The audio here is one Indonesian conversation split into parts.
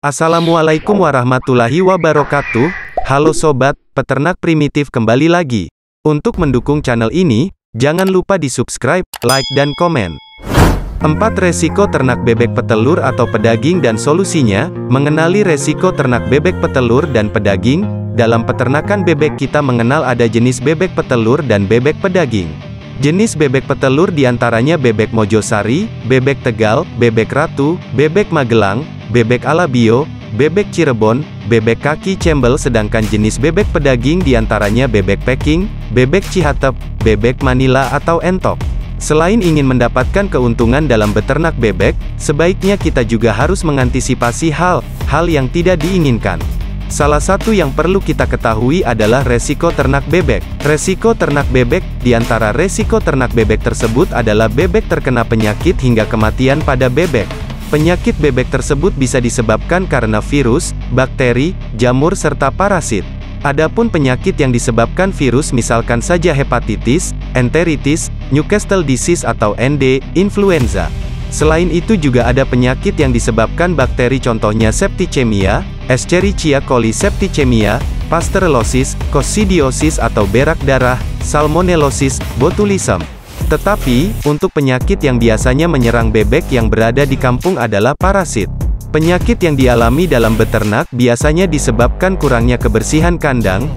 Assalamualaikum warahmatullahi wabarakatuh. Halo sobat, peternak primitif kembali lagi. Untuk mendukung channel ini, jangan lupa di subscribe, like dan komen. 4 resiko ternak bebek petelur atau pedaging dan solusinya. Mengenali resiko ternak bebek petelur dan pedaging. Dalam peternakan bebek kita mengenal ada jenis bebek petelur dan bebek pedaging. Jenis bebek petelur diantaranya bebek Mojosari, bebek Tegal, bebek Ratu, bebek Magelang, bebek Alabio, bebek Cirebon, bebek kaki cembel. Sedangkan jenis bebek pedaging diantaranya bebek Peking, bebek Cihatep, bebek Manila atau entok. Selain ingin mendapatkan keuntungan dalam beternak bebek, sebaiknya kita juga harus mengantisipasi hal-hal yang tidak diinginkan. Salah satu yang perlu kita ketahui adalah resiko ternak bebek. Resiko ternak bebek, di antara resiko ternak bebek tersebut adalah bebek terkena penyakit hingga kematian pada bebek. Penyakit bebek tersebut bisa disebabkan karena virus, bakteri, jamur serta parasit. Adapun penyakit yang disebabkan virus misalkan saja hepatitis, enteritis, Newcastle disease atau ND, influenza. Selain itu juga ada penyakit yang disebabkan bakteri contohnya Septicemia, Escherichia coli Septicemia, Pasteurellosis, Coccidiosis atau berak darah, Salmonellosis, Botulism. Tetapi, untuk penyakit yang biasanya menyerang bebek yang berada di kampung adalah parasit. Penyakit yang dialami dalam beternak biasanya disebabkan kurangnya kebersihan kandang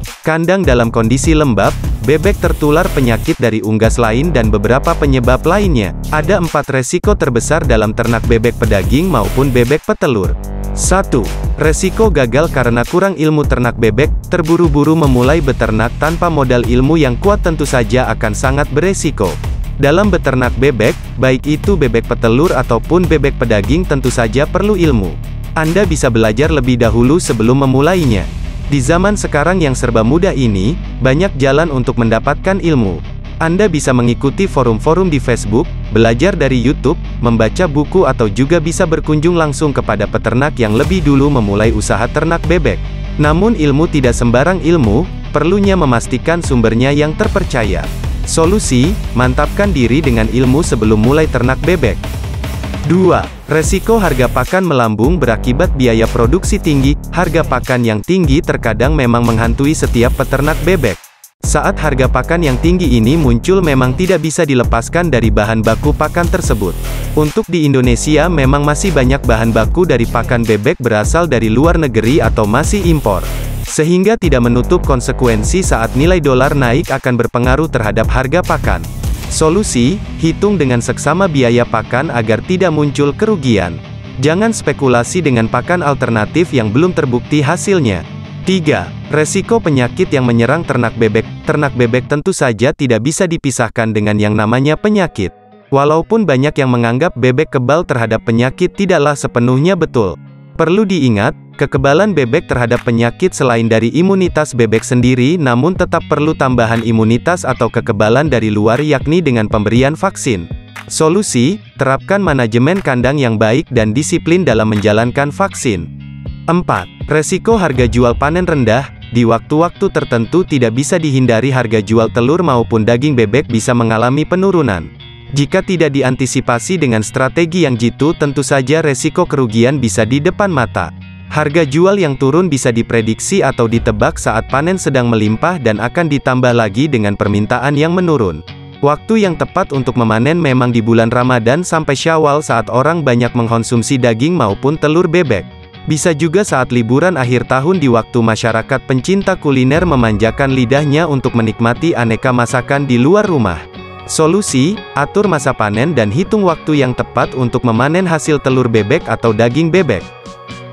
dalam kondisi lembab, bebek tertular penyakit dari unggas lain dan beberapa penyebab lainnya. Ada 4 resiko terbesar dalam ternak bebek pedaging maupun bebek petelur. 1. Resiko gagal karena kurang ilmu ternak bebek. Terburu-buru memulai beternak tanpa modal ilmu yang kuat tentu saja akan sangat beresiko. Dalam beternak bebek, baik itu bebek petelur ataupun bebek pedaging tentu saja perlu ilmu. Anda bisa belajar lebih dahulu sebelum memulainya. Di zaman sekarang yang serba mudah ini, banyak jalan untuk mendapatkan ilmu. Anda bisa mengikuti forum-forum di Facebook, belajar dari YouTube, membaca buku atau juga bisa berkunjung langsung kepada peternak yang lebih dulu memulai usaha ternak bebek. Namun ilmu tidak sembarang ilmu, perlunya memastikan sumbernya yang terpercaya. Solusi, mantapkan diri dengan ilmu sebelum mulai ternak bebek. 2. Resiko harga pakan melambung berakibat biaya produksi tinggi. Harga pakan yang tinggi terkadang memang menghantui setiap peternak bebek. Saat harga pakan yang tinggi ini muncul memang tidak bisa dilepaskan dari bahan baku pakan tersebut. Untuk di Indonesia memang masih banyak bahan baku dari pakan bebek berasal dari luar negeri atau masih impor. Sehingga tidak menutup konsekuensi saat nilai dolar naik akan berpengaruh terhadap harga pakan. Solusi, hitung dengan seksama biaya pakan agar tidak muncul kerugian. Jangan spekulasi dengan pakan alternatif yang belum terbukti hasilnya. 3. Resiko penyakit yang menyerang ternak bebek. Ternak bebek tentu saja tidak bisa dipisahkan dengan yang namanya penyakit. Walaupun banyak yang menganggap bebek kebal terhadap penyakit tidaklah sepenuhnya betul. Perlu diingat, kekebalan bebek terhadap penyakit selain dari imunitas bebek sendiri namun tetap perlu tambahan imunitas atau kekebalan dari luar yakni dengan pemberian vaksin. Solusi, terapkan manajemen kandang yang baik dan disiplin dalam menjalankan vaksin. 4. Resiko harga jual panen rendah. Di waktu-waktu tertentu tidak bisa dihindari harga jual telur maupun daging bebek bisa mengalami penurunan. Jika tidak diantisipasi dengan strategi yang jitu tentu saja resiko kerugian bisa di depan mata. Harga jual yang turun bisa diprediksi atau ditebak saat panen sedang melimpah dan akan ditambah lagi dengan permintaan yang menurun. Waktu yang tepat untuk memanen memang di bulan Ramadan sampai Syawal saat orang banyak mengkonsumsi daging maupun telur bebek. Bisa juga saat liburan akhir tahun di waktu masyarakat pencinta kuliner memanjakan lidahnya untuk menikmati aneka masakan di luar rumah. Solusi, atur masa panen dan hitung waktu yang tepat untuk memanen hasil telur bebek atau daging bebek.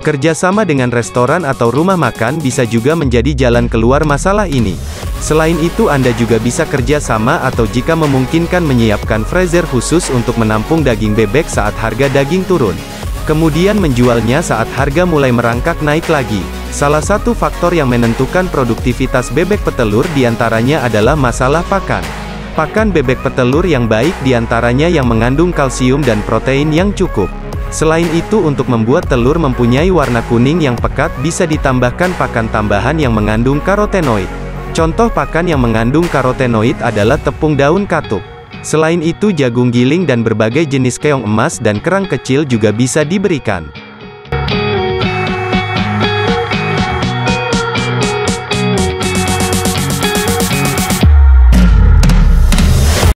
Kerjasama dengan restoran atau rumah makan bisa juga menjadi jalan keluar masalah ini. Selain itu Anda juga bisa kerjasama atau jika memungkinkan menyiapkan freezer khusus untuk menampung daging bebek saat harga daging turun. Kemudian menjualnya saat harga mulai merangkak naik lagi. Salah satu faktor yang menentukan produktivitas bebek petelur diantaranya adalah masalah pakan. Pakan bebek petelur yang baik diantaranya yang mengandung kalsium dan protein yang cukup. Selain itu untuk membuat telur mempunyai warna kuning yang pekat bisa ditambahkan pakan tambahan yang mengandung karotenoid. Contoh pakan yang mengandung karotenoid adalah tepung daun katuk. Selain itu jagung giling dan berbagai jenis keong emas dan kerang kecil juga bisa diberikan.